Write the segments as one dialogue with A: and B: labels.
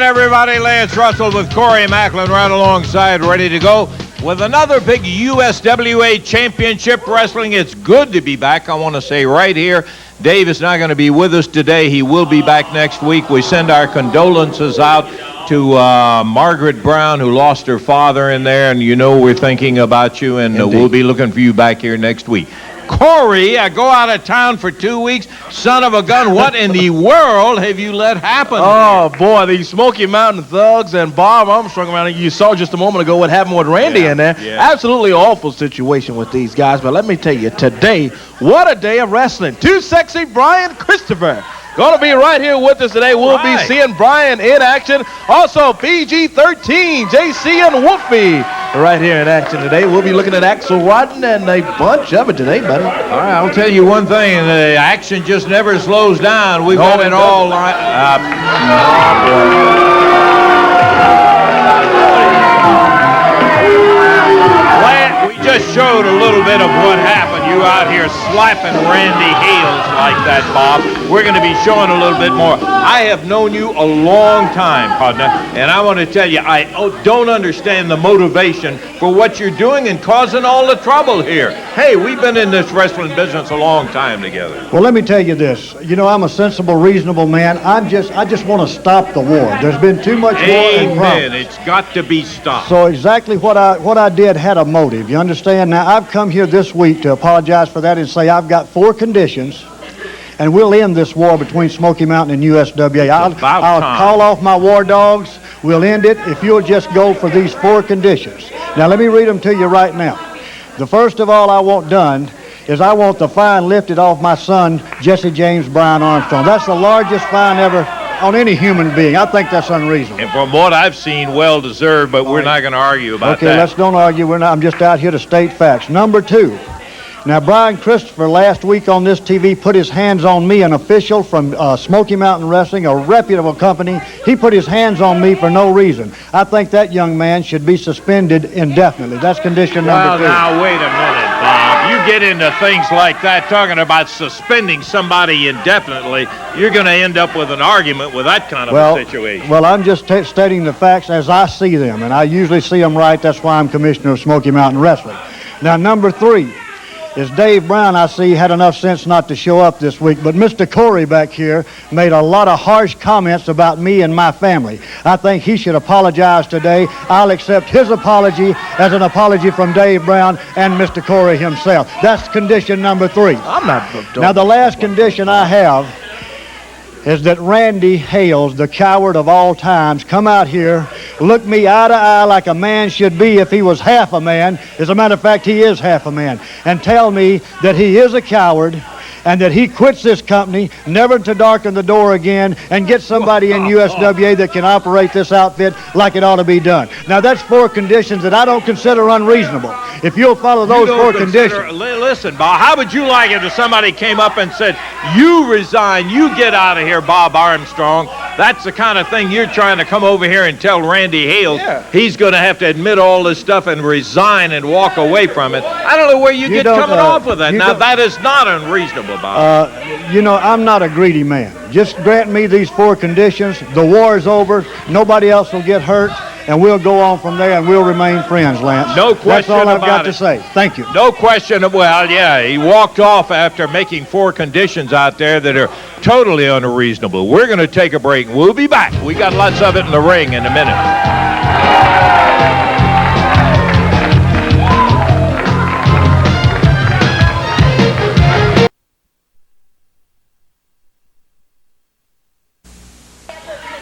A: everybody? Lance Russell with Corey Maclin right alongside, ready to go with another big USWA Championship Wrestling. It's good to be back. I want to say right here, Dave is not going to be with us today. He will be back next week. We send our condolences out to Margaret Brown, who lost her father in there, and you know we're thinking about you, and we'll be looking for you back here next week. Corey, I go out of town for 2 weeks. Son of a gun, what in the world have you let happen?
B: Oh, boy, these Smoky Mountain Thugs and Bob Armstrong around. You saw just a moment ago what happened with Randy in there. Yeah. Absolutely awful situation with these guys. But let me tell you, today, what a day of wrestling. Too Sexy Brian Christopher going to be right here with us today. We'll be seeing Brian in action. Also, PG-13, JC and Wolfie right here in action today. We'll be looking at Axl Rotten and a bunch of it today, buddy.
A: All right, I'll tell you one thing. The action just never slows down. We've got it all lined up. We just showed a little bit of what happened. You out here slapping Randy Hales like that, Bob. We're going to be showing a little bit more. I have known you a long time, partner, and I want to tell you, I don't understand the motivation for what you're doing and causing all the trouble here. Hey, we've been in this wrestling business a long time together.
C: Well, let me tell you this. You know, I'm a sensible, reasonable man. I just want to stop the war. There's been too much war and problem.
A: Amen. It's got to be stopped.
C: So exactly what I did had a motive. You understand? Now, I've come here this week to apologize for that and say I've got 4 conditions, and we'll end this war between Smoky Mountain and USWA. I'll call off my war dogs. We'll end it if you'll just go for these 4 conditions. Now, let me read them to you right now. The first of all I want done is I want the fine lifted off my son, Jessie James Brian Armstrong. That's the largest fine ever on any human being. I think that's unreasonable.
A: And from what I've seen, well deserved, but we're not going to argue about that.
C: Okay, let's don't argue. I'm just out here to state facts. Number 2. Now, Brian Christopher last week on this TV put his hands on me, an official from Smoky Mountain Wrestling, a reputable company. He put his hands on me for no reason. I think that young man should be suspended indefinitely. That's condition number 2.
A: Well, now, wait a minute, Bob. You get into things like that, talking about suspending somebody indefinitely, you're going to end up with an argument with that kind of a situation.
C: Well, I'm just stating the facts as I see them, and I usually see them right. That's why I'm commissioner of Smoky Mountain Wrestling. Now, number 3. Is Dave Brown, I see, had enough sense not to show up this week, but Mr. Corey back here made a lot of harsh comments about me and my family. I think he should apologize today. I'll accept his apology as an apology from Dave Brown and Mr. Corey himself. That's condition number 3. Now, the last condition I have is that Randy Hales, the coward of all times, come out here, look me eye to eye like a man should be if he was half a man. As a matter of fact, he is half a man. And tell me that he is a coward and that he quits this company, never to darken the door again, and get somebody in USWA that can operate this outfit like it ought to be done. Now, that's 4 conditions that I don't consider unreasonable. If you'll follow those 4 conditions.
A: Listen, Bob, how would you like it if somebody came up and said, you resign, you get out of here, Bob Armstrong? That's the kind of thing you're trying to come over here and tell Randy Hales he's going to have to admit all this stuff and resign and walk away from it. I don't know where you get coming off with that. Now, that is not unreasonable, Bob.
C: You know, I'm not a greedy man. Just grant me these 4 conditions. The war is over. Nobody else will get hurt. And we'll go on from there, and we'll remain friends, Lance.
A: No question about it.
C: That's all I've got to say. Thank you.
A: No question. Well, yeah, he walked off after making 4 conditions out there that are totally unreasonable. We're going to take a break. We'll be back. We got lots of it in the ring in a minute.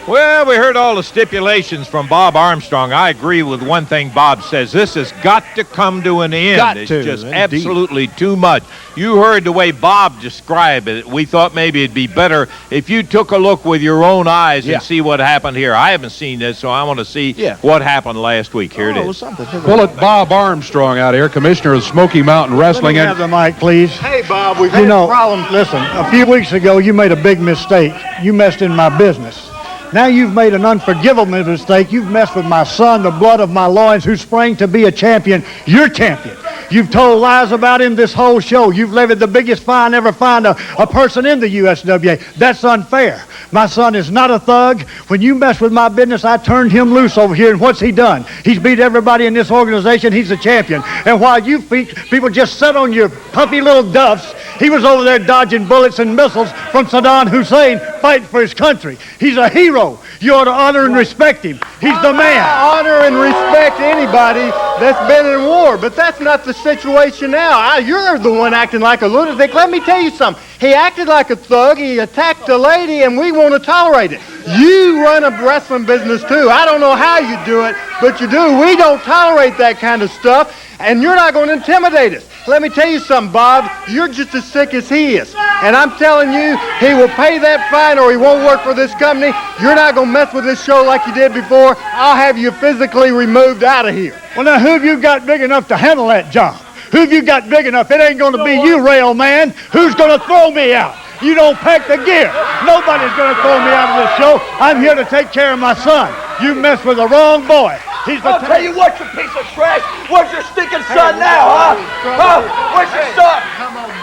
A: Well, we heard all the stipulations from Bob Armstrong. I agree with one thing Bob says. This has got to come to an end. It's just absolutely too much. You heard the way Bob described it. We thought maybe it'd be better if you took a look with your own eyes and see what happened here. I haven't seen this, so I want to see what happened last week. Here it is.
D: Well, it's Bob Armstrong out here, commissioner of Smoky Mountain Wrestling.
C: Let me have the mic, please.
B: Hey, Bob, we've had
C: a problem. Listen, a few weeks ago, you made a big mistake. You messed in my business. Now you've made an unforgivable mistake. You've messed with my son, the blood of my loins, who sprang to be a champion. You're champion. You've told lies about him this whole show. You've levied the biggest fine ever fined a person in the USWA. That's unfair. My son is not a thug. When you mess with my business, I turned him loose over here, and what's he done? He's beat everybody in this organization. He's a champion. And while you people just sit on your puffy little duffs, he was over there dodging bullets and missiles from Saddam Hussein, fighting for his country. He's a hero. You ought to honor and respect him. He's the man.
E: I honor and respect anybody that's been in war, but that's not the situation now. You're the one acting like a lunatic. Let me tell you something. He acted like a thug. He attacked a lady, and we want to tolerate it. You run a wrestling business, too. I don't know how you do it, but you do. We don't tolerate that kind of stuff, and you're not going to intimidate us. Let me tell you something, Bob. You're just as sick as he is. And I'm telling you, he will pay that fine or he won't work for this company. You're not going to mess with this show like you did before. I'll have you physically removed out of here.
C: Well, now, who have you got big enough to handle that job? Who have you got big enough? It ain't going to be you, rail man. Who's going to throw me out? You don't pack the gear. Nobody's going to throw me out of this show. I'm here to take care of my son. You mess with the wrong boy.
F: I'll tell you what, you piece of trash. Where's your stinking son now, huh? Where's your son?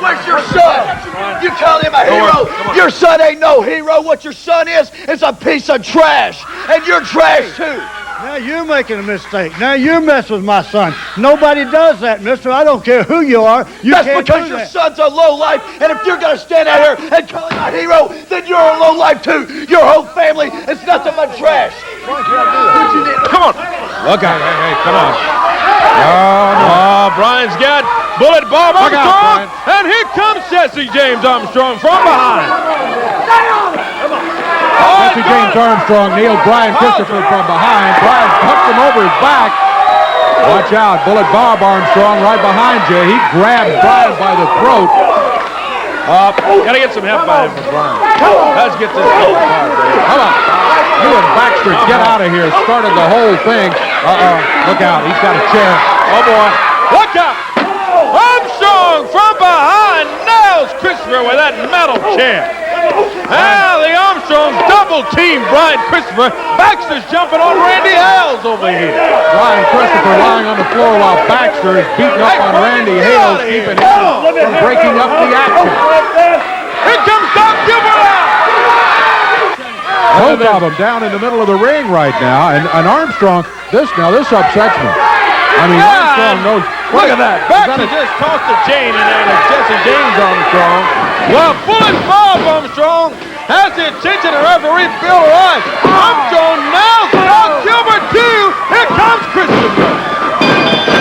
F: Where's your son? You call him a hero. Your son ain't no hero. What your son is a piece of trash. And you're trash, too.
C: Now you're making a mistake. Now you're messing with my son. Nobody does that, mister. I don't care who you are.
F: That's because your son's a lowlife, and if you're going to stand out here and call him a hero, then you're a lowlife too. Your whole family is nothing but trash.
A: Come on. Look out. Hey, come on. Oh, Brian's got Bullet Bob Armstrong, and here comes Jesse James Armstrong from behind.
D: Jesse James Armstrong nailed Brian Christopher from behind. Brian pumped him over his back. Watch out, Bullet Bob Armstrong right behind you. He grabbed Brian by the throat.
A: Gotta get some help by him for Brian. Let's get this thing started.
D: Come on. You and Baxter get out of here. Started the whole thing. Look out. He's got a chair.
A: Oh, boy. Look out. Armstrong from behind nails Christopher with that metal chair. Now the Armstrongs double team Brian Christopher. Baxter's jumping on Randy Hales over here.
D: Brian Christopher lying on the floor while Baxter is beating up on Randy Hales, keeping him from breaking up the action.
A: Here comes Doc Gilbert out.
D: Both of them down in the middle of the ring right now, and Armstrong, this upsets me. I mean, Armstrong knows.
A: Look at that. Baxter just tossed the chain in there to Jesse James Armstrong. Well, Bullet Bob Armstrong has the attention of referee Bill Rice. Armstrong nails Doc Gilbert too. Here comes Christopher.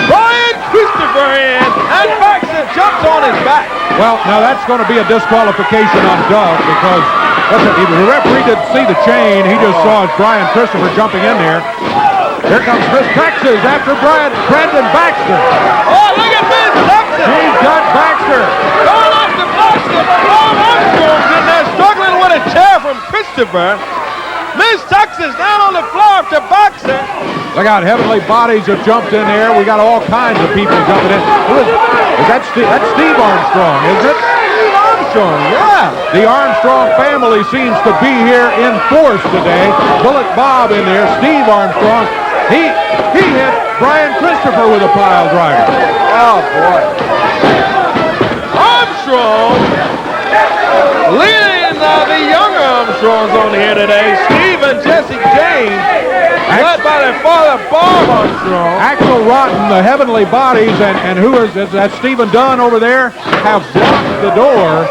A: Brian Christopher in, and Baxter jumps on his back.
D: Well, now that's going to be a disqualification on Doug because the referee didn't see the chain. He just saw Brian Christopher jumping in there. Here comes Miss Texas after Brandon Baxter.
A: Oh, look at Miss Texas.
D: He's got Baxter.
A: Going off to Baxter. Bob Armstrong's in there struggling with a chair from Christopher. Miss Texas down on the floor to Baxter.
D: Look out, Heavenly Bodies have jumped in there. We got all kinds of people jumping in. Is that Steve? That's Steve Armstrong, isn't it?
A: Steve Armstrong, yeah.
D: The Armstrong family seems to be here in force today. Bullet Bob in there, Steve Armstrong. He hit Brian Christopher with a pile driver.
A: Oh, boy. Armstrong leading the younger Armstrongs on here today. Steve and Jesse James, led by their father, Bob Armstrong.
D: Axl Rotten, the Heavenly Bodies, and who is that? Stephen Dunn over there, have blocked the door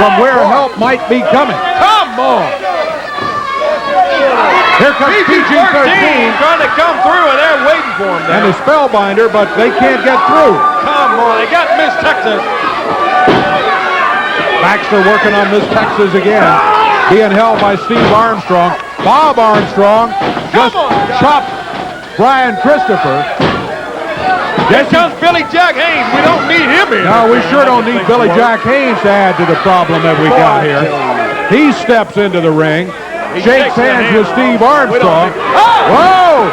D: from where help might be coming.
A: Come on.
D: Here comes PG-13
A: trying to come through, and they're waiting for him there.
D: and the Spellbinder, but they can't get through.
A: Come on, they got Miss Texas.
D: Baxter working on Miss Texas again, being held by Steve Armstrong. Bob Armstrong just chopped Brian Christopher.
A: Here comes Billy Jack Haynes. We don't need him here.
D: No, we sure don't need Billy Jack Haynes to add to the problem that we got here. He steps into the ring. Shakes hands with Steve Armstrong. Whoa!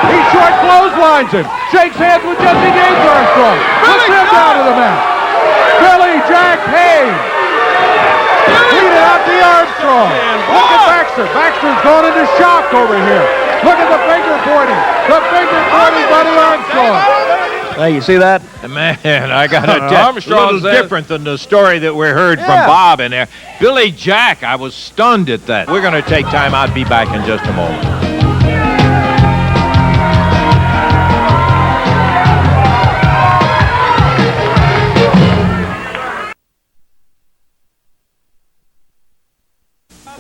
D: He short clotheslines him. Shakes hands with Jesse James Armstrong. Puts him down to the mat. Billy Jack Haynes. Beat out the Armstrong. Look at Baxter. Baxter's going into shock over here. Look at the finger pointing. The finger pointing by the Armstrong.
B: Hey, you see that?
A: Man, I got to tell you,
B: Armstrong
A: a little
B: says-
A: different than the story that we heard from
B: Yeah.
A: Bob in there. Billy Jack, I was stunned at that. We're going to take time out. Be back in just a moment.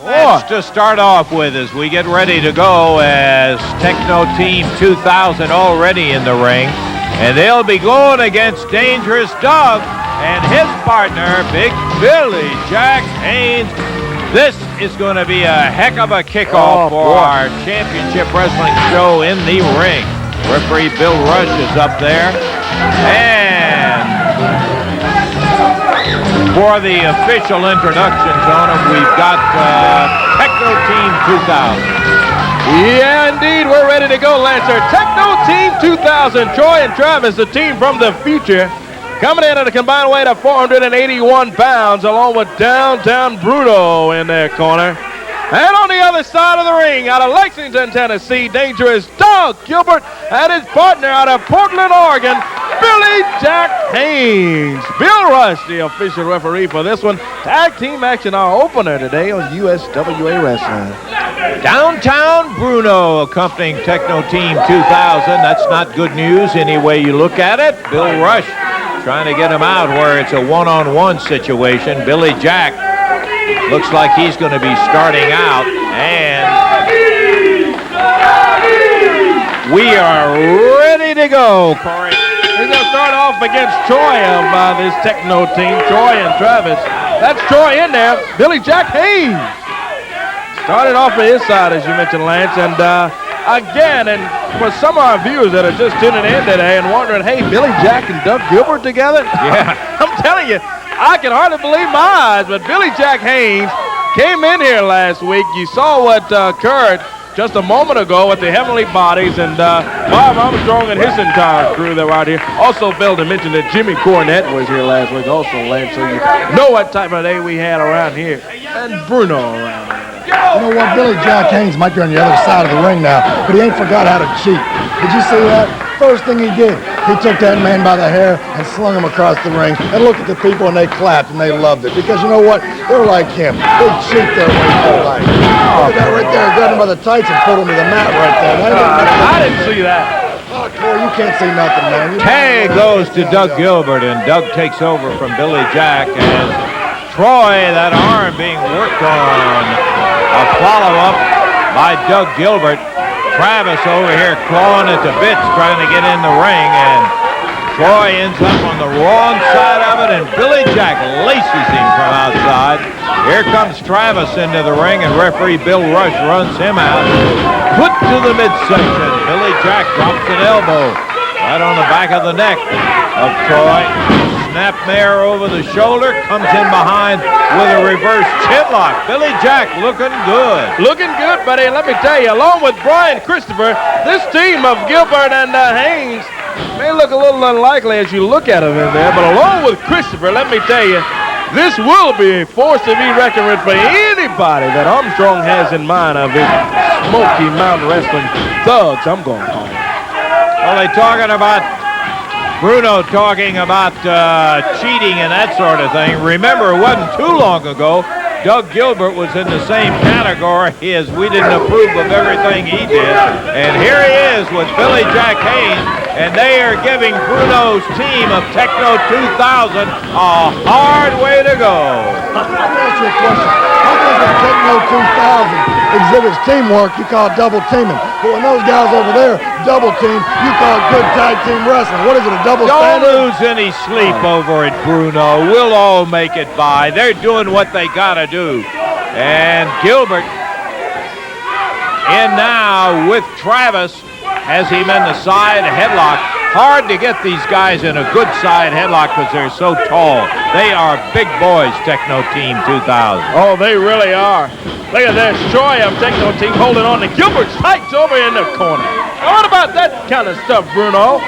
A: Match to start off with as we get ready to go as Techno Team 2000 already in the ring. And they'll be going against Dangerous Doug and his partner, Big Billy Jack Haynes. This is going to be a heck of a kickoff for our championship wrestling show in the ring. Referee Bill Rush is up there. And for the official introductions on them, we've got Techno Team 2000.
B: Yeah, indeed. We're ready to go, Lancer. Techno Team 2000. Troy and Travis, the team from the future, coming in at a combined weight of 481 pounds, along with Downtown Bruno in their corner. And on the other side of the ring, out of Lexington, Tennessee, Dangerous Doug Gilbert and his partner out of Portland, Oregon, Billy Jack Haynes. Bill Rush, the official referee for this one. Tag team action, our opener today on USWA Wrestling.
A: Downtown Bruno accompanying Techno Team 2000. That's not good news any way you look at it. Bill Rush trying to get him out where it's a one-on-one situation. Billy Jack looks like he's going to be starting out, and we are ready to go, Corey.
B: He's going to start off against Troy of this Techno team, Troy and Travis. That's Troy in there. Billy Jack Haynes started off for his side, as you mentioned, Lance. And again, and for some of our viewers that are just tuning in today and wondering, hey, Billy Jack and Doug Gilbert together?
A: Yeah.
B: I'm telling you, I can hardly believe my eyes, but Billy Jack Haynes came in here last week. You saw what occurred just a moment ago with the Heavenly Bodies and Bob Armstrong and his entire crew that were out here. Also failed to mention that Jimmy Cornette was here last week also, Lance, so you know what type of day we had around here. And Bruno around here.
G: You know what? Billy Jack Haynes might be on the other side of the ring now, but he ain't forgot how to cheat. Did you see that? First thing he did, he took that man by the hair and slung him across the ring and looked at the people and they clapped and they loved it. Because you know what? They're like him. They cheat their way through life. Look at that right there. Grabbed him by the tights and pulled him to the mat right there.
B: I didn't see that.
G: Oh, Corey, you can't see nothing, man.
A: Tag goes to Doug Gilbert, and Doug takes over from Billy Jack as Troy, that arm being worked on. A follow-up by Doug Gilbert. Travis over here clawing at the bits trying to get in the ring, and Troy ends up on the wrong side of it, and Billy Jack laces him from outside. Here comes Travis into the ring, and referee Bill Rush runs him out. Put to the midsection. Billy Jack drops an elbow right on the back of the neck of Troy. Snapmare over the shoulder, comes in behind with a reverse chinlock. Billy Jack looking good.
B: Looking good, buddy. And let me tell you, along with Brian Christopher, this team of Gilbert and Haynes may look a little unlikely as you look at them in there, but along with Christopher, let me tell you, this will be a force to be reckoned with for anybody that Armstrong has in mind of his Smoky Mountain Wrestling thugs, I'm going to call them.
A: Well, they're talking about Bruno talking about cheating and that sort of thing. Remember, it wasn't too long ago, Doug Gilbert was in the same category as we didn't approve of everything he did. And here he is with Billy Jack Haynes, and they are giving Bruno's team of Techno 2000 a hard way to go.
G: Let me ask you a question. How come when Techno 2000 exhibits teamwork, you call it double teaming? But when those guys over there double team, you call it good tag team wrestling. What is it, a double
A: Don't
G: standard?
A: lose any sleep over it, Bruno. We'll all make it by. They're doing what they got to do. And Gilbert in now with Travis, has him in the side headlock. Hard to get these guys in a good side headlock because they're so tall. They are big boys, Techno Team 2000.
B: Oh, they really are. Look at this. Troy of Techno Team holding on to Gilbert's tights over in the corner. Now, what about that kind of stuff, Bruno?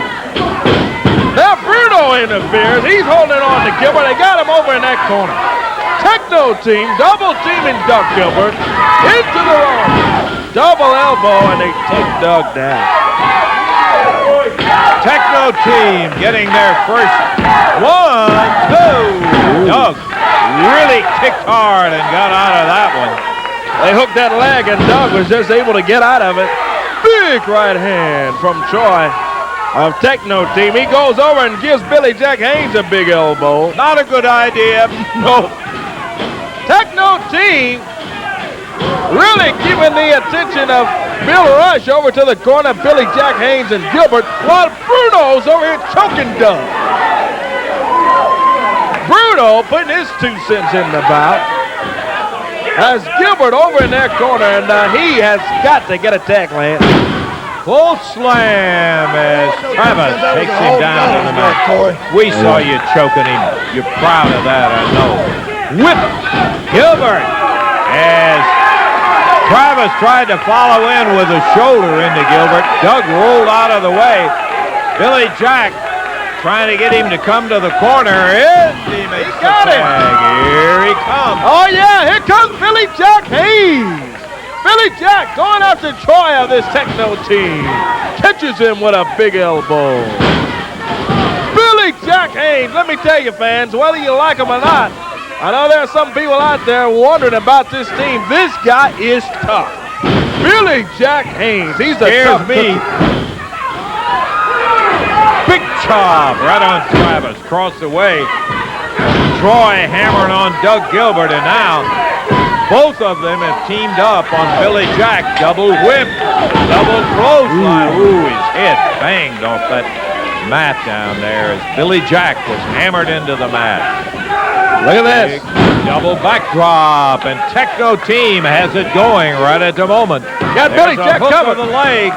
B: Now Bruno interferes. He's holding on to Gilbert. They got him over in that corner. Techno Team double teaming Doug Gilbert into the ropes. Double elbow, and they take Doug down.
A: Techno Techno team getting their first 1, 2. Doug really kicked hard and got out of that one.
B: They hooked that leg, and Doug was just able to get out of it. Big right hand from Troy of Techno team. He goes over and gives Billy Jack Haynes a big elbow.
A: Not a good idea.
B: No. Techno team really giving the attention of Bill Rush over to the corner, Billy Jack Haynes and Gilbert, while Bruno's over here choking Doug. Bruno putting his 2 cents in the bout. Has Gilbert over in their corner, and he has got to get a tackle in.
A: Full slam as Travis takes him down to the mat. We saw you choking him. You're proud of that, I know. Whip Gilbert as Travis tried to follow in with a shoulder into Gilbert. Doug rolled out of the way. Billy Jack trying to get him to come to the corner, and he makes the tag. Here he comes.
B: Oh, yeah, here comes Billy Jack Haynes. Billy Jack going after Troy of this Techno team. Catches him with a big elbow. Billy Jack Haynes, let me tell you, fans, whether you like him or not, I know there are some people out there wondering about this team. This guy is tough. Billy Jack Haynes, he's a tough
A: me. Big chop right on Travis, across the way. Troy hammering on Doug Gilbert, and now both of them have teamed up on Billy Jack. Double whip, double clothesline. Ooh, his head banged off that mat down there as Billy Jack was hammered into the mat.
B: Look at this.
A: Double backdrop, and Techno team has it going right at the moment.
B: Got Billy Jack covered.
A: The leg.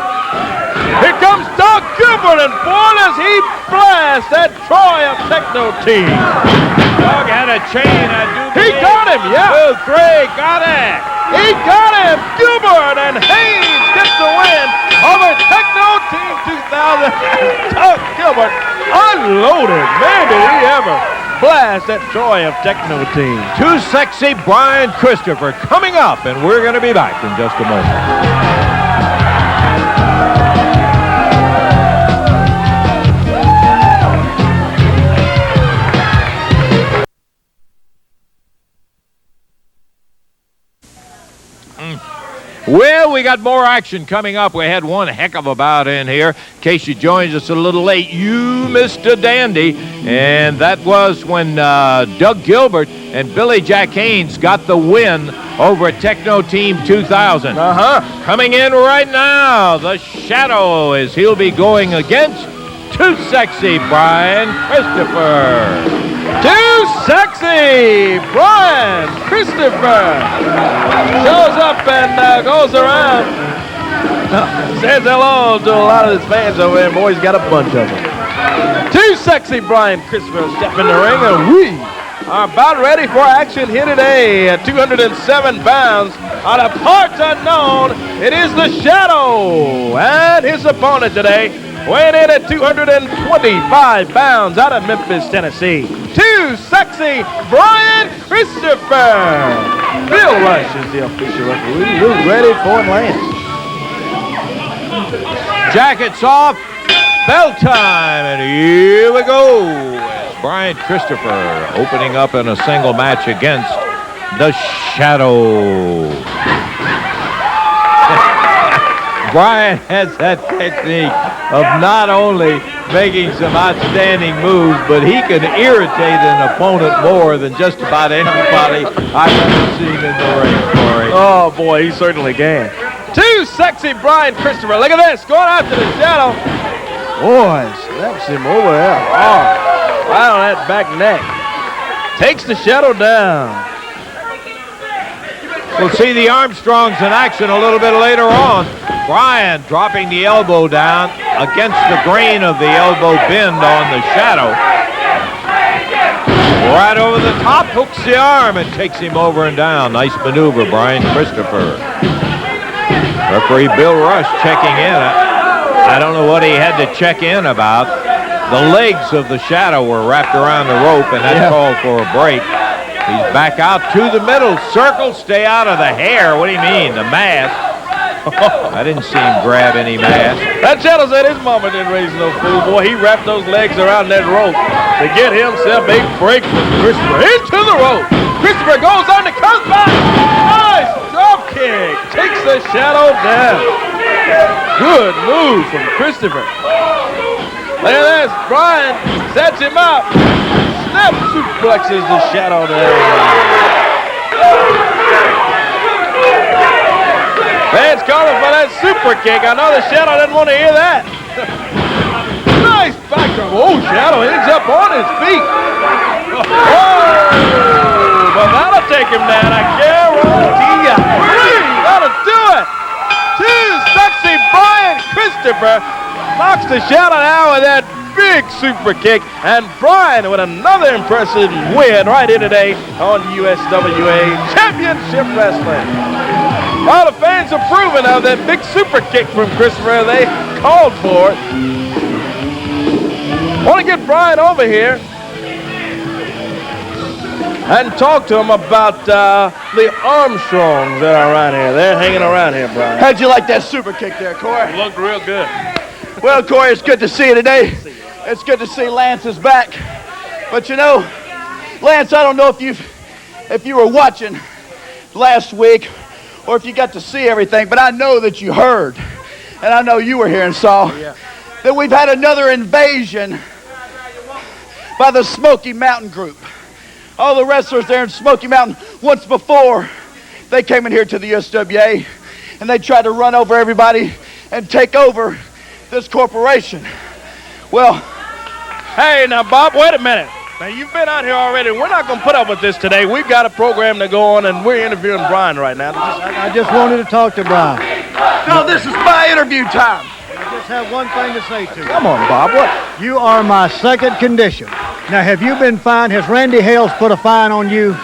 B: Here comes Doug Gilbert, and boy, does he blast that Troy of Techno team.
A: Doug had a chain.
B: He got him, yeah.
A: 2, 3, got it.
B: He got him. Gilbert and Haynes gets the win over Techno Team 2000. Doug Gilbert unloaded. Man, did he ever blast that Troy of Techno team.
A: Too Sexy Brian Christopher coming up, and we're going to be back in just a moment. Well, we got more action coming up. We had one heck of a bout in here. In case you joined us a little late, you missed a dandy. And that was when Doug Gilbert and Billy Jack Haynes got the win over at Techno Team 2000. Coming in right now, the Shadow, as he'll be going against Too Sexy Brian Christopher.
B: Too Sexy Brian Christopher shows up and goes around. Says hello to a lot of his fans over there. Boy, he's got a bunch of them. Too Sexy Brian Christopher step in the ring, and we are about ready for action here today at 207 pounds. Out of parts unknown, it is the Shadow and his opponent today, weighing in at 225 pounds out of Memphis, Tennessee. Too Sexy Brian Christopher. Bill Rush is the official referee. We're ready for Lance.
A: Jackets off, bell time, and here we go. As Brian Christopher opening up in a single match against the Shadow. Brian has that technique of not only making some outstanding moves, but he can irritate an opponent more than just about anybody I've ever seen in the ring, Corey.
B: Oh, boy, he certainly can. Too Sexy Brian Christopher. Look at this, going after the Shadow. Boy, slaps him over there. Oh, right on that back neck. Takes the Shadow down.
A: We'll see the Armstrongs in action a little bit later on. Brian dropping the elbow down against the grain of the elbow bend on the Shadow. Right over the top, hooks the arm and takes him over and down. Nice maneuver, Brian Christopher. Referee Bill Rush checking in. I don't know what he had to check in about. The legs of the Shadow were wrapped around the rope, and that called for a break. He's back out to the middle. Circle, stay out of the hair. What do you mean? The mask. I didn't see him grab any mask.
B: That Shadow said his mama didn't raise no fool. Boy, he wrapped those legs around that rope to get himself a break from Christopher. Into the rope. Christopher goes on to comes back. Nice drop kick. Takes the Shadow down. Good move from Christopher. Look at this. Brian sets him up. Snap suplexes the Shadow down. Fans calling for that super kick. I know the Shadow didn't want to hear that. Nice backdrop. Oh, Shadow ends up on his feet. Oh, but that'll take him down. I guarantee you. That'll do it. Two sexy Brian Christopher knocks the Shadow down with that big super kick. And Brian with another impressive win right here today on USWA Championship Wrestling. All the fans approving of that big super kick from Christopher. They called for it. I want to get Brian over here and talk to him about the Armstrongs that are around here. They're hanging around here, Brian.
F: How'd you like that super kick there, Corey?
B: It looked real good.
F: Well, Corey, it's good to see you today. It's good to see Lance is back. But you know, Lance, I don't know if you were watching last week or if you got to see everything, but I know that you heard, and I know you were here and saw, that we've had another invasion by the Smoky Mountain group. All the wrestlers there in Smoky Mountain, once before, they came in here to the USWA, and they tried to run over everybody and take over this corporation. Well,
B: hey, now, Bob, wait a minute. Now, you've been out here already. We're not going to put up with this today. We've got a program to go on, and we're interviewing Brian right now.
C: I just wanted to talk to Brian.
F: no, this is my interview time.
C: I just have one thing to say to you.
B: Come on, Bob. What?
C: You are my second condition. Now, have you been fined? Has Randy Hales put a fine on you?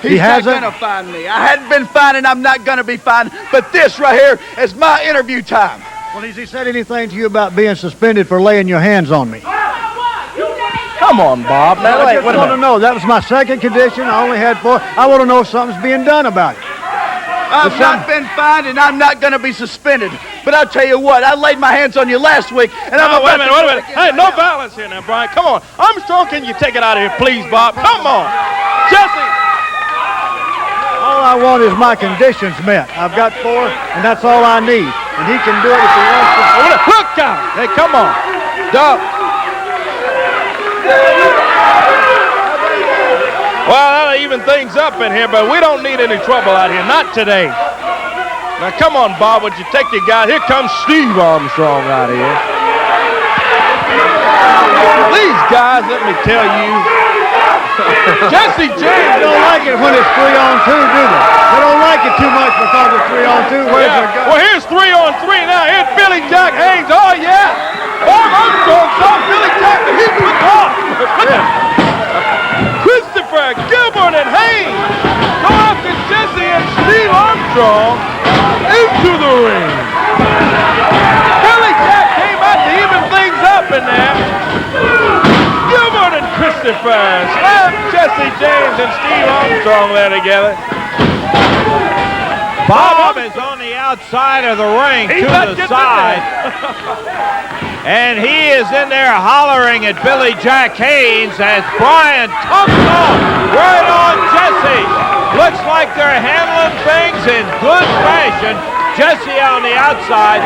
F: He's not going to fine me. I hadn't been fined, and I'm not going to be fined. But this right here is my interview time.
C: Well, has he said anything to you about being suspended for laying your hands on me?
B: Come on, Bob. Now,
C: I just want to know. That was my second condition. I only had 4. I want to know if something's being done about it.
F: I've not been fined, and I'm not going to be suspended. But I'll tell you what, I laid my hands on you last week, and I'm
B: wait a minute. Hey, no violence here now, Brian. Come on. Armstrong, can you take it out of here, please, Bob? Come on. Jessie.
C: All I want is my conditions met. I've got 4, and that's all I need. And he can do it if he wants to.
B: Look out. Hey, come on. Duck. Well, that'll even things up in here, but we don't need any trouble out here. Not today. Now, come on, Bob. Would you take your guy? Here comes Steve Armstrong out here. These guys, let me tell you, Jessie James
C: don't like it when it's 3-on-2, do they? They don't like it too much because it's 3-on-2. Where's their guy?
B: Well, here's 3-on-3 now. Here's Billy Jack Haynes. Oh, yeah. Armstrong saw Billy Jack, but he took off. Christopher, Gilbert, and Haynes go after Jessie and Steve Armstrong into the ring. Billy Jack came out to even things up in there. Gilbert and Christopher slammed Jessie James and Steve Armstrong there together.
A: Bob is on the outside of the ring to the side. And he is in there hollering at Billy Jack Haynes as Brian comes off right on Jessie. Looks like they're handling things in good fashion. Jessie on the outside.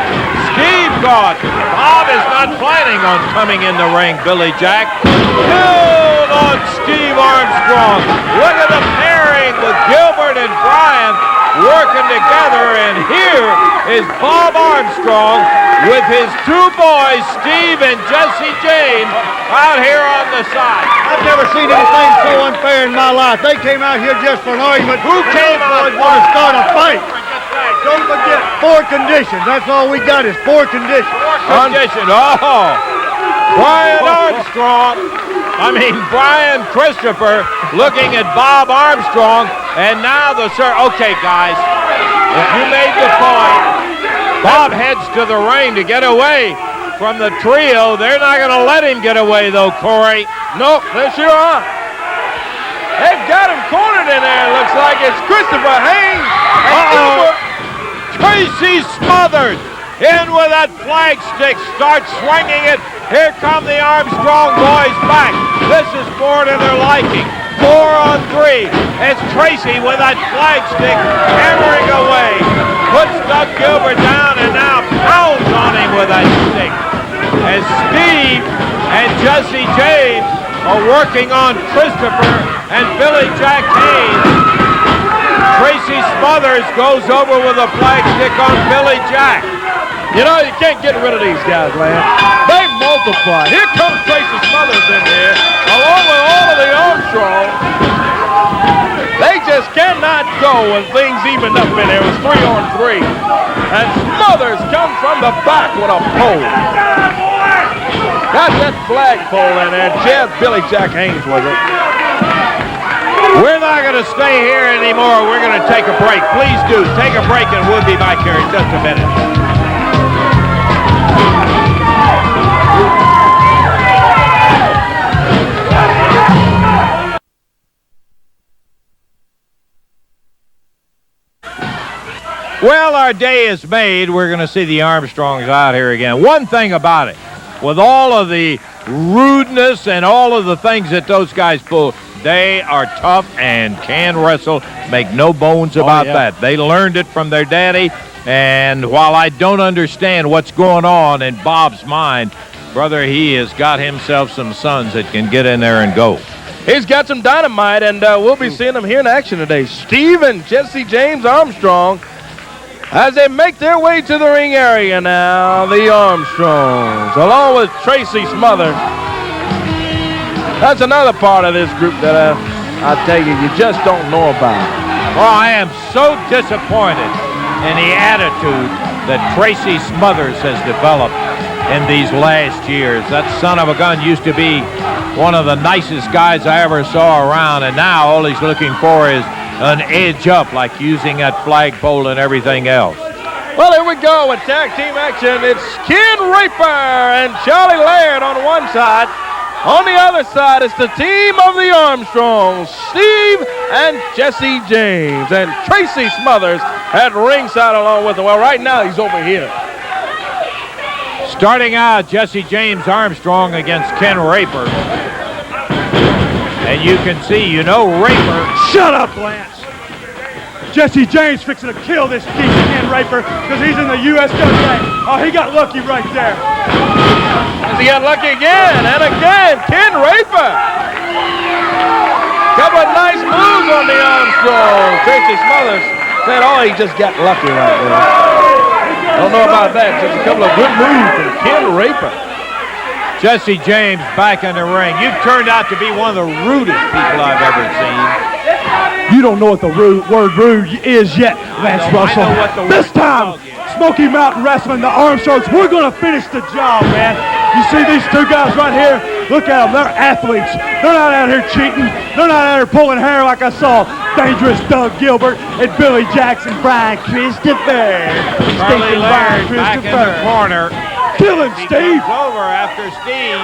A: Steve gone. Bob is not planning on coming in the ring, Billy Jack. Killed on Steve Armstrong. Look at the pairing with Gilbert and Brian working together, and here is Bob Armstrong with his 2 boys, Steve and Jessie James, out here on the side.
C: I've never seen anything so unfair in my life. They came out here just for an argument.
A: Who came out?
C: Want to start a fight? Don't forget 4 conditions. That's all we got is 4 conditions.
A: Oh, Brian Christopher looking at Bob Armstrong, and now okay, guys, if you made the point, Bob heads to the ring to get away from the trio. They're not going to let him get away, though, Corey.
B: Nope, they sure are. They've got him cornered in there. Looks like it's Christopher Haynes.
A: Tracy Smothers in with that flag stick, starts swinging it. Here come the Armstrong boys back. This is more to their liking. 4 on 3. It's Tracy with that flag stick hammering away. Puts Doug Gilbert down and now pounds on him with that stick. As Steve and Jessie James are working on Christopher and Billy Jack Haynes. Tracy Smothers goes over with a flag stick on Billy Jack.
B: You know, you can't get rid of these guys, man. They multiply. Here comes Tracy Smothers in here, along with all of the Armstrongs. They just cannot go when things evened up in there. It was 3 on 3. And Smothers comes from the back with a pole. Got that flagpole in there. Jab Billy Jack Haynes with it.
A: We're not going to stay here anymore. We're going to take a break. Please do. Take a break and we'll be back here in just a minute. Well, our day is made. We're going to see the Armstrongs out here again. One thing about it, with all of the rudeness and all of the things that those guys pull, they are tough and can wrestle. Make no bones about that. They learned it from their daddy. And while I don't understand what's going on in Bob's mind, brother, he has got himself some sons that can get in there and go.
B: He's got some dynamite, and we'll be seeing them here in action today. Steve and Jessie James Armstrong, as they make their way to the ring area now, the Armstrongs, along with Tracy Smothers. That's another part of this group that I tell you just don't know about.
A: Oh, I am so disappointed in the attitude that Tracy Smothers has developed in these last years. That son of a gun used to be one of the nicest guys I ever saw around, and now all he's looking for is an edge up, like using that flagpole and everything else.
B: Well, here we go with tag team action. It's Ken Raper and Charlie Laird on one side. On the other side, it's the team of the Armstrongs, Steve and Jessie James, and Tracy Smothers at ringside along with them. Well, right now he's over here.
A: Starting out, Jessie James Armstrong against Ken Raper. And you can see, Raper.
H: Shut up, Lance. Jesse James fixing to kill this geek Ken Raper because he's in the USWA. Oh, he got lucky right there.
B: He got lucky again and again. Ken Raper. Couple of nice moves on the Armstrong. Tracy Smothers said, oh, he just got lucky right there. Don't know about that. Just a couple of good moves from Ken Raper.
A: Jessie James back in the ring. You've turned out to be one of the rudest people I've ever seen.
H: You don't know what the word rude is yet, Lance Russell.
A: I know what the
H: this
A: word
H: time, Smoky Mountain Wrestling, the Armstrongs, we're going to finish the job, man. You see these two guys right here? Look at them. They're athletes. They're not out here cheating. They're not out here pulling hair like I saw dangerous Doug Gilbert and Billy Jackson, Brian Christopher.
A: Charlie Laird back in the corner.
H: Kill him,
A: He
H: Steve.
A: goes over after Steve.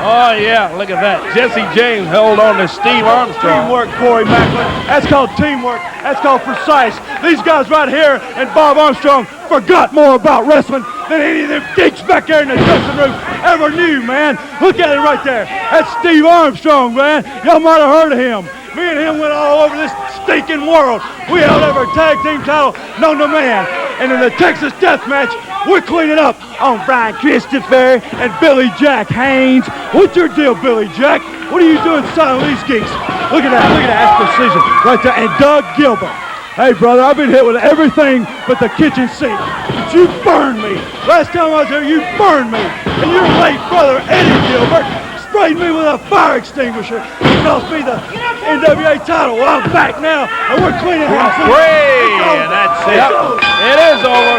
B: Oh, yeah, look at that. Jessie James held on to Steve Armstrong.
H: Teamwork, Corey Maclin. That's called teamwork. That's called precise. These guys right here and Bob Armstrong forgot more about wrestling than any of them geeks back there in the dressing room ever knew, man. Look at it right there. That's Steve Armstrong, man. Y'all might have heard of him. Me and him went all over this stinking world. We held every tag team title known to man. And in the Texas Death Match, we're cleaning up on Brian Christopher and Billy Jack Haynes. What's your deal, Billy Jack? What are you doing selling these geeks? Look at that. That's precision right there. And Doug Gilbert. Hey, brother, I've been hit with everything but the kitchen sink. But you burned me. Last time I was here, you burned me. And your late brother, Eddie Gilbert, sprayed me with a fire extinguisher. It cost me the NWA title. Well, I'm back now, and we're cleaning house.
A: And that's it.
B: It is over.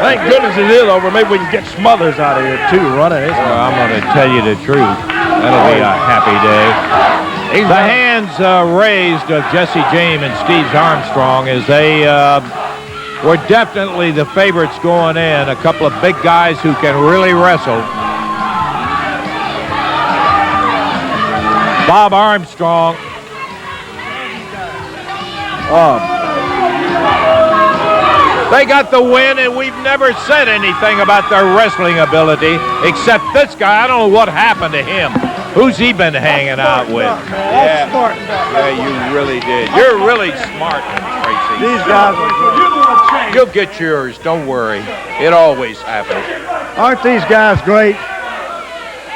B: Thank goodness it is over. Maybe we can get Smothers out of here, too, running this.
A: Well, I'm going to tell you the truth. That'll be a happy day. The hands raised of Jessie James and Steve Armstrong as they were definitely the favorites going in. A couple of big guys who can really wrestle. Bob Armstrong. They got the win, and we've never said anything about their wrestling ability, except this guy. I don't know what happened to him. Who's he been hanging out with? Yeah, you really did. You're really smart, Tracy.
C: These guys,
A: You'll get yours. Don't worry. It always happens.
C: aren't these guys great?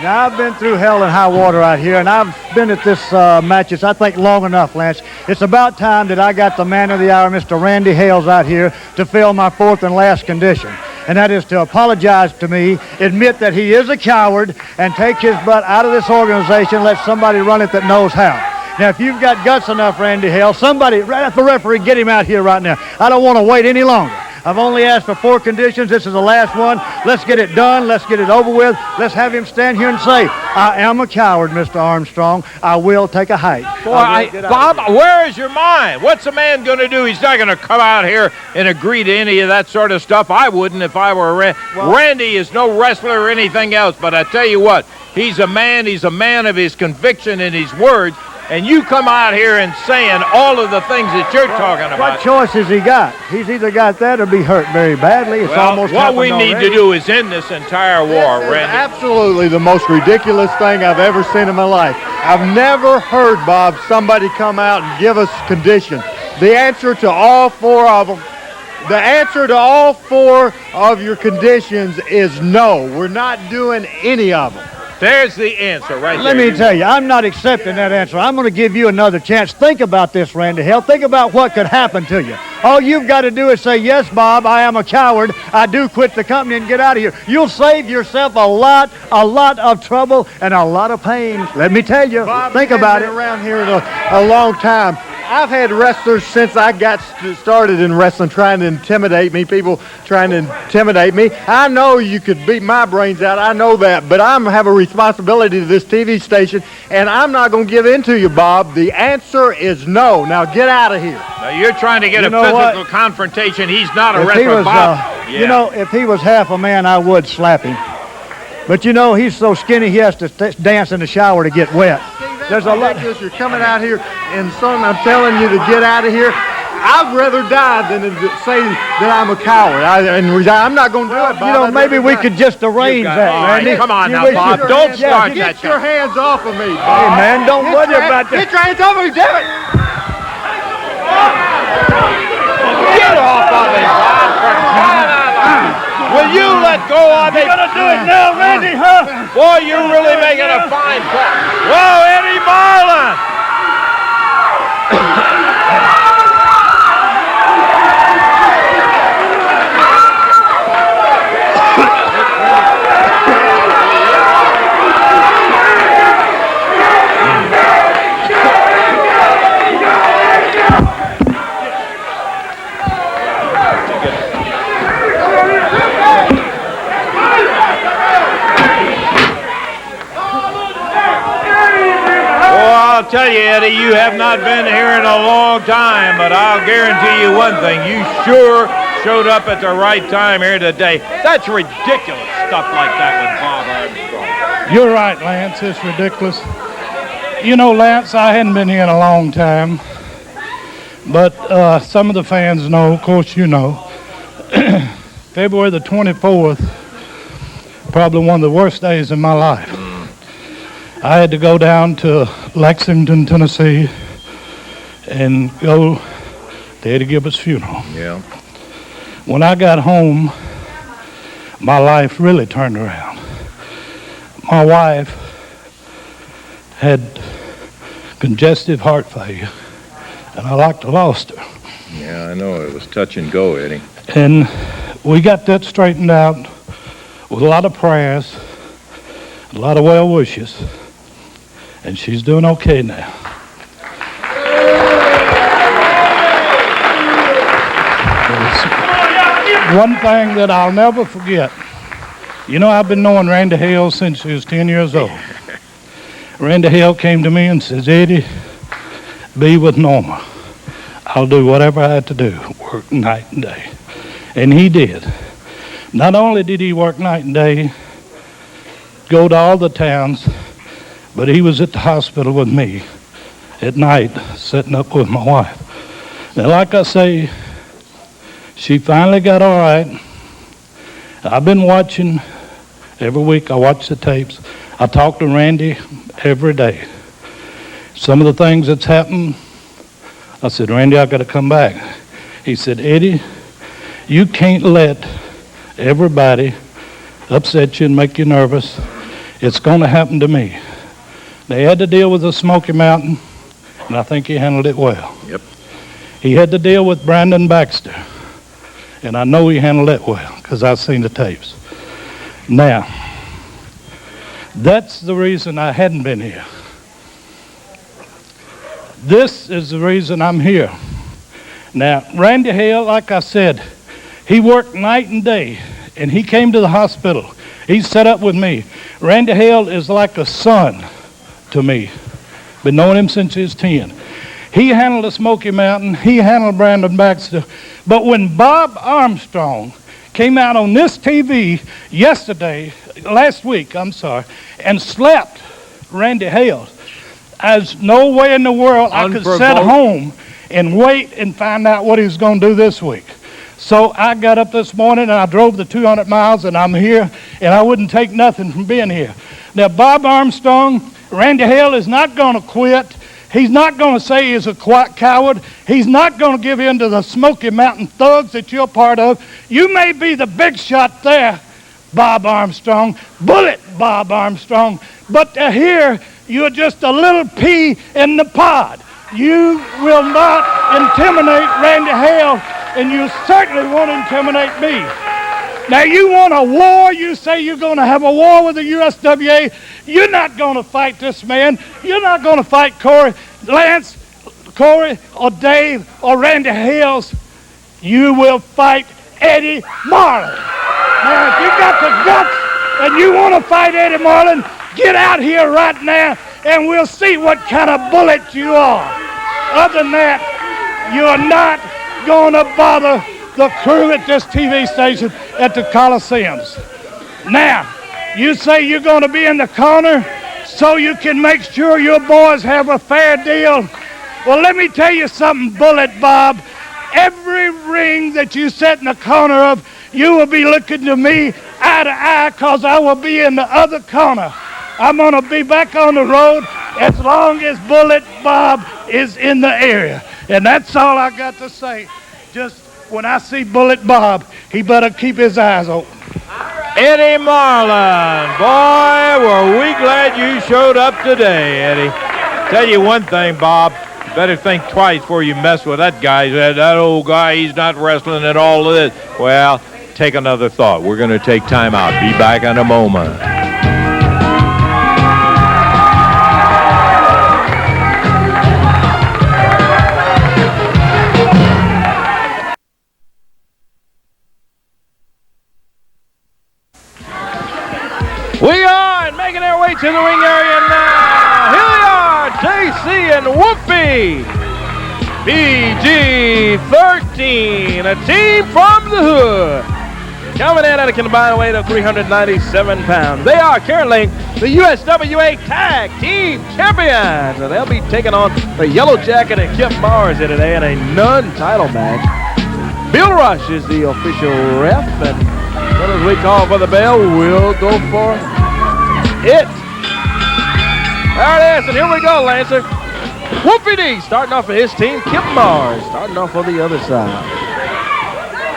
C: Now, I've been through hell and high water out here, and I've been at this matches, I think, long enough, Lance. It's about time that I got the man of the hour, Mr. Randy Hales, out here to fill my fourth and last condition. And that is to apologize to me, admit that he is a coward, and take his butt out of this organization, let somebody run it that knows how. Now, if you've got guts enough, Randy Hales, somebody, right at the referee, get him out here right now. I don't want to wait any longer. I've only asked for 4 conditions. This is the last one. Let's get it done. Let's get it over with. Let's have him stand here and say, I am a coward, Mr. Armstrong. I will take a hike.
A: Bob, where is your mind? What's a man going to do? He's not going to come out here and agree to any of that sort of stuff. I wouldn't if I were Randy is no wrestler or anything else, but I tell you what, he's a man of his conviction and his words. And you come out here and saying all of the things that you're talking about.
C: What choice has he got? He's either got that or be hurt very badly. It's almost
A: what we
C: happened
A: need
C: already.
A: to do is end this entire war,
E: This is
A: Randy.
E: absolutely the most ridiculous thing I've ever seen in my life. I've never heard, Bob, somebody come out and give us conditions. The answer to all 4 of them, the answer to all 4 of your conditions is no. We're not doing any of them.
A: There's the answer right
C: Let
A: there.
C: me tell you, I'm not accepting that answer. I'm going to give you another chance. Think about this, Randy Hales. Think about what could happen to you. All you've got to do is say, yes, Bob, I am a coward. I do quit the company and get out of here. You'll save yourself a lot of trouble and a lot of pain. Let me tell you.
E: Bob,
C: think
E: you've
C: about
E: been
C: it.
E: around here a long time. I've had wrestlers since I got started in wrestling trying to intimidate me, people trying to intimidate me. I know you could beat my brains out. I know that. But I have a responsibility to this TV station, and I'm not going to give in to you, Bob. The answer is no. Now get out of here.
A: Now, you're trying to get a physical confrontation. He's not a
C: If
A: wrestler,
C: he was,
A: Bob.
C: You know, if he was half a man, I would slap him. But you know, he's so skinny he has to dance in the shower to get wet. There's a lot.
E: You're coming out here, and son, I'm telling you to get out of here. I'd rather die than to say that I'm a coward. I'm not going to do it, Bob.
C: You know, maybe we could just arrange that, Randy.
A: Come on now, Bob. Don't start that.
E: Get your hands off of me, Bob.
C: Hey, man, don't worry about that.
E: Get your hands off of me, damn it!
A: Get off of me, Bob. Will you let go of me?
H: You gotta do it now, Randy, huh?
A: Boy, you're really making a fine point. Whoa, Eddie Marlin! I'll tell you, Eddie, you have not been here in a long time, but I'll guarantee you one thing. You sure showed up at the right time here today. That's ridiculous stuff like that with Bob Armstrong.
I: You're right, Lance. It's ridiculous. You know, Lance, I hadn't been here in a long time, but some of the fans know, of course you know, February the 24th, probably one of the worst days in my life. I had to go down to Lexington, Tennessee, and go to Eddie Gilbert's funeral.
A: Yeah.
I: When I got home, my life really turned around. My wife had congestive heart failure, and I like to lost her.
A: Yeah, I know. It was touch and go, Eddie.
I: And we got that straightened out with a lot of prayers, a lot of well wishes, and she's doing okay now. There's one thing that I'll never forget. You know, I've been knowing Randy Hales since he was 10 years old. Randy Hale came to me and says, Eddie, be with Norma. I'll do whatever I had to do, work night and day. And he did. Not only did he work night and day, go to all the towns, but he was at the hospital with me at night, sitting up with my wife. Now, like I say, She finally got all right. I've been watching every week. I watch the tapes. I talk to Randy every day. Some of the things that's happened, I said, Randy, I've got to come back. He said, Eddie, you can't let everybody upset you and make you nervous. It's going to happen to me. They had to deal with the Smoky Mountain, and I think he handled it well.
A: Yep.
I: He had to deal with Brandon Baxter, and I know he handled it well because I've seen the tapes. Now, that's the reason I hadn't been here. This is the reason I'm here. Now, Randy Hale, like I said, he worked night and day, and he came to the hospital. He set up with me. Randy Hale is like a son to me. Been knowing him since he was 10. He handled the Smoky Mountain. He handled Brandon Baxter. But when Bob Armstrong came out on this TV last week, and slapped Randy Hale, there's no way in the world I could sit home and wait and find out what he was going to do this week. So I got up this morning and I drove the 200 miles and I'm here, and I wouldn't take nothing from being here. Now, Bob Armstrong, Randy Hale is not going to quit. He's not going to say he's a coward. He's not going to give in to the Smoky Mountain thugs that you're part of. You may be the big shot there, Bob Armstrong, bullet Bob Armstrong, but here you're just a little pea in the pod. You will not intimidate Randy Hale, and you certainly won't intimidate me. Now, you want a war. You say you're going to have a war with the USWA. You're not going to fight this man. You're not going to fight Lance, Corey, or Dave, or Randy Hales. You will fight Eddie Marlin. Now, if you got the guts and you want to fight Eddie Marlin, get out here right now, and we'll see what kind of bullet you are. Other than that, you're not going to bother the crew at this TV station at the Coliseums. Now, you say you're going to be in the corner so you can make sure your boys have a fair deal. Well, let me tell you something, Bullet Bob. Every ring that you sit in the corner of, you will be looking to me eye to eye, because I will be in the other corner. I'm going to be back on the road as long as Bullet Bob is in the area. And that's all I got to say. Just when I see Bullet Bob, he better keep his eyes open.
A: Eddie Marlin, boy, were we glad you showed up today, Eddie. Tell you one thing, Bob, you better think twice before you mess with that guy. That old guy, he's not wrestling at all of this. Well, take another thought. We're going to take time out. Be back in a moment.
B: We are making our way to the ring area now. Here they are, Jessie and Whoopi. PG-13, a team from the hood. Coming in at a combined weight of 397 pounds. They are currently the USWA Tag Team Champions. And they'll be taking on the Yellow Jacket and Kip Mars here today in a non-title match. Bill Rush is the official ref, and as soon as we call for the bell, we'll go for it. There it is, and here we go, Lancer. Whoopie D starting off for his team. Kip Mars starting off on the other side.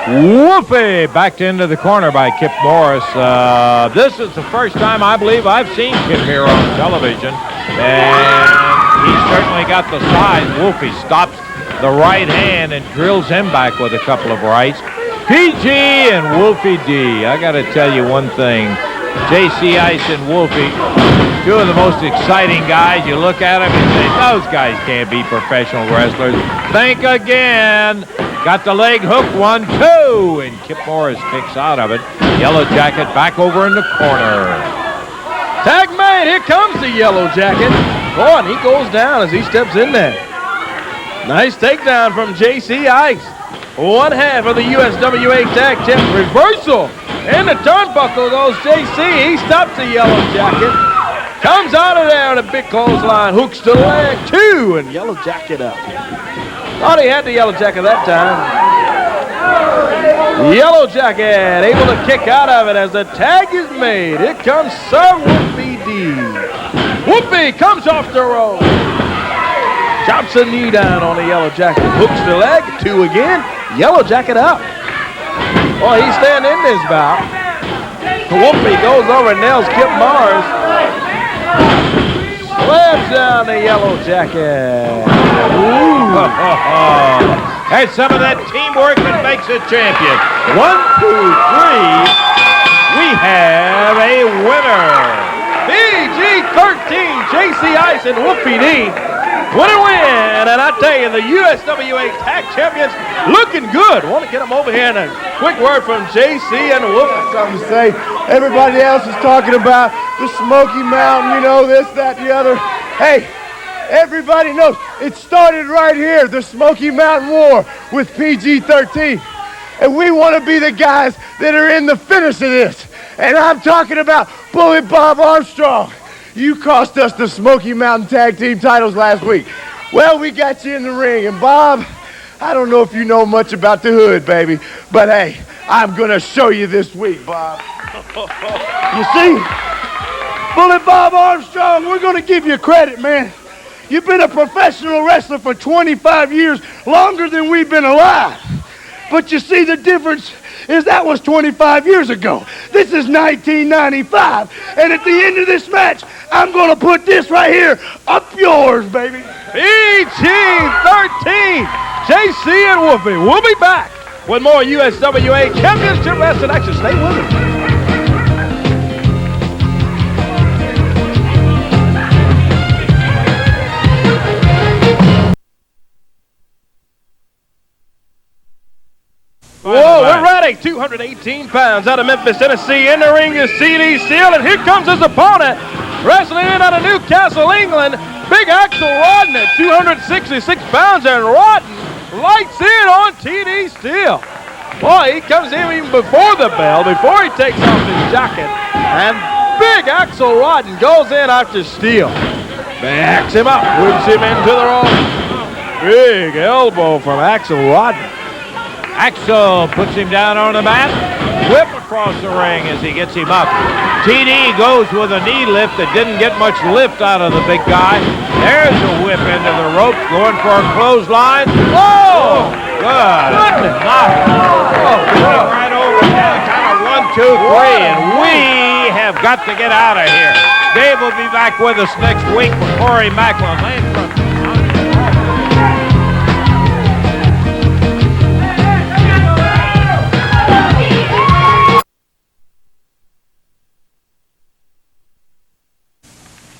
A: Whoopie backed into the corner by Kip Morris. This is the first time I believe I've seen Kip here on television, and he's certainly got the size. Whoopie stops the right hand and drills him back with a couple of rights. PG and Wolfie D. I got to tell you one thing. J.C. Ice and Wolfie, two of the most exciting guys. You look at them and say, those guys can't be professional wrestlers. Think again. Got the leg hook, 1, 2, and Kip Morris kicks out of it. Yellow Jacket back over in the corner.
B: Tag made. Here comes the Yellow Jacket. Boy, and he goes down as he steps in there. Nice takedown from J.C. Ice. One half of the USWA Tag Champ. Reversal. In the turnbuckle goes J.C. He stops the Yellow Jacket. Comes out of there on a big clothesline. Hooks to the leg, 2, and Yellow Jacket up. Thought he had the Yellow Jacket that time. Yellow Jacket able to kick out of it as the tag is made. Here comes Sir Whoopie D. Whoopie comes off the rope. Chops a knee down on the Yellow Jacket. Hooks the leg. 2 again. Yellow Jacket up. Boy, he's staying in this bout. Whoopie goes over and nails Kip Mars. Slams down the Yellow Jacket.
A: That's some of that teamwork that makes a champion. 1, 2, 3. We have a winner.
B: PG-13, JC Ice and Whoopie D. What a win! And I tell you, the USWA Tag Champions looking good. Want to get them over here and a quick word from JC and Whoopie.
E: Something to say. Everybody else is talking about the Smoky Mountain, you know, this, that, the other. Hey, everybody knows it started right here, the Smoky Mountain War with PG-13. And we want to be the guys that are in the finish of this. And I'm talking about Bullet Bob Armstrong. You cost us the Smoky Mountain Tag Team titles last week. Well, we got you in the ring. And Bob, I don't know if you know much about the hood, baby, but hey, I'm going to show you this week, Bob. You see, Bullet Bob Armstrong, we're going to give you credit, man. You've been a professional wrestler for 25 years, longer than we've been alive. But you see, the difference is that was 25 years ago. This is 1995. And at the end of this match, I'm going to put this right here up yours, baby.
B: PG-13, JC and Whoopie. We'll be back with more USWA Championship Wrestling action. Stay with us. Whoa, we're ready. 218 pounds out of Memphis, Tennessee. In the ring is CD Steele, and here comes his opponent. Wrestling in out of Newcastle, England. Big Axl Rotten at 266 pounds, and Rotten lights in on TD Steele. Boy, he comes in even before the bell, before he takes off his jacket. And big Axl Rotten goes in after Steele. Backs him up, whips him into the rope. Big elbow from Axl Rotten.
A: Axl puts him down on the mat. Whip across the ring as he gets him up. TD goes with a knee lift that didn't get much lift out of the big guy. There's a whip into the ropes, going for a clothesline. Whoa! Good. Right over there. Kind of 1, 2, 3, and we have got to get out of here. Dave will be back with us next week for Corey Maclin.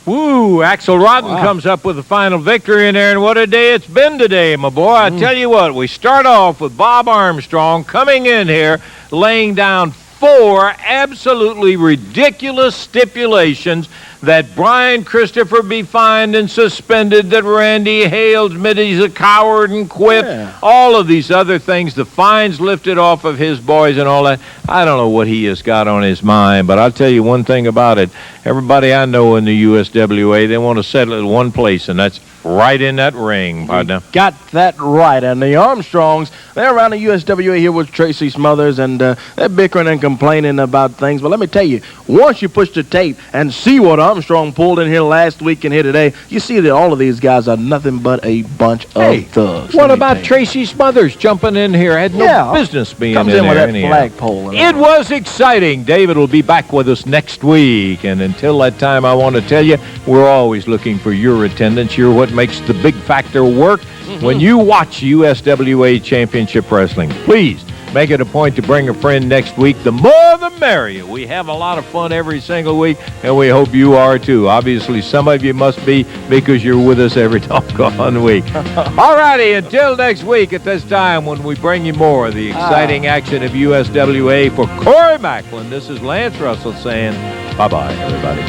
A: Woo, Axl Rotten comes up with the final victory in there, and what a day it's been today, my boy. I tell you what, we start off with Bob Armstrong coming in here, laying down 4 absolutely ridiculous stipulations that Brian Christopher be fined and suspended, that Randy Hales admit he's a coward and quit, all of these other things, the fines lifted off of his boys and all that. I don't know what he has got on his mind, but I'll tell you one thing about it. Everybody I know in the USWA, they want to settle it in one place, and that's right in that ring, partner.
B: Got that right. And the Armstrongs, they're around the USWA here with Tracy Smothers, and they're bickering and complaining about things. But let me tell you, once you push the tape and see what Armstrong pulled in here last week and here today, you see that all of these guys are nothing but a bunch of thugs.
A: What about Tracy Smothers jumping in here? Had no business being
B: comes in with that flagpole.
A: It was exciting. David will be back with us next week. And until that time, I want to tell you, we're always looking for your attendance. You're what makes the big factor work when you watch USWA Championship Wrestling. Please make it a point to bring a friend next week. The more the merrier. We have a lot of fun every single week, and we hope you are too. Obviously, some of you must be, because you're with us every doggone week. All righty, until next week at this time when we bring you more of the exciting action of USWA. For Corey Maclin, this is Lance Russell saying bye-bye, everybody.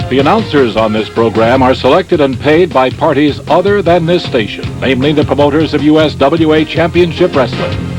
D: The announcers on this program are selected and paid by parties other than this station, namely the promoters of USWA Championship Wrestling.